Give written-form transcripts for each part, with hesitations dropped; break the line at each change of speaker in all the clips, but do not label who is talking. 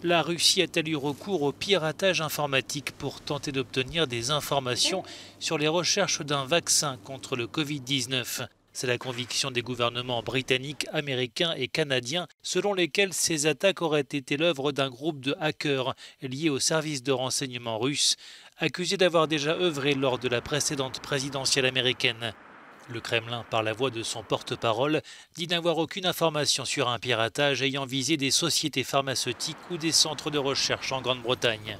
La Russie a-t-elle eu recours au piratage informatique pour tenter d'obtenir des informations sur les recherches d'un vaccin contre le Covid-19 ? C'est la conviction des gouvernements britanniques, américains et canadiens, selon lesquels ces attaques auraient été l'œuvre d'un groupe de hackers liés au service de renseignement russe, accusés d'avoir déjà œuvré lors de la précédente présidentielle américaine. Le Kremlin, par la voix de son porte-parole, dit n'avoir aucune information sur un piratage ayant visé des sociétés pharmaceutiques ou des centres de recherche en Grande-Bretagne.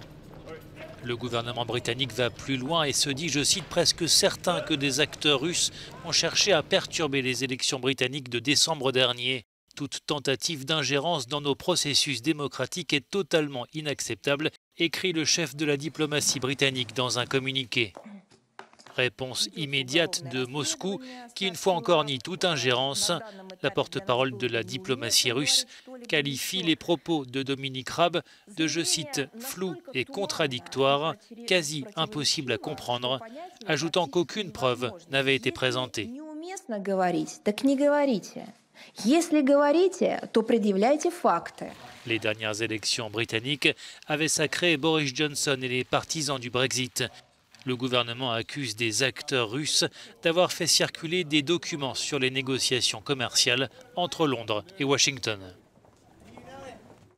Le gouvernement britannique va plus loin et se dit, je cite, presque certain que des acteurs russes ont cherché à perturber les élections britanniques de décembre dernier. Toute tentative d'ingérence dans nos processus démocratiques est totalement inacceptable, écrit le chef de la diplomatie britannique dans un communiqué. Réponse immédiate de Moscou, qui une fois encore nie toute ingérence. La porte-parole de la diplomatie russe qualifie les propos de Dominique Raab de, je cite, flous et contradictoires, quasi impossibles à comprendre, ajoutant qu'aucune preuve n'avait été présentée. Les dernières élections britanniques avaient sacré Boris Johnson et les partisans du Brexit. Le gouvernement accuse des acteurs russes d'avoir fait circuler des documents sur les négociations commerciales entre Londres et Washington.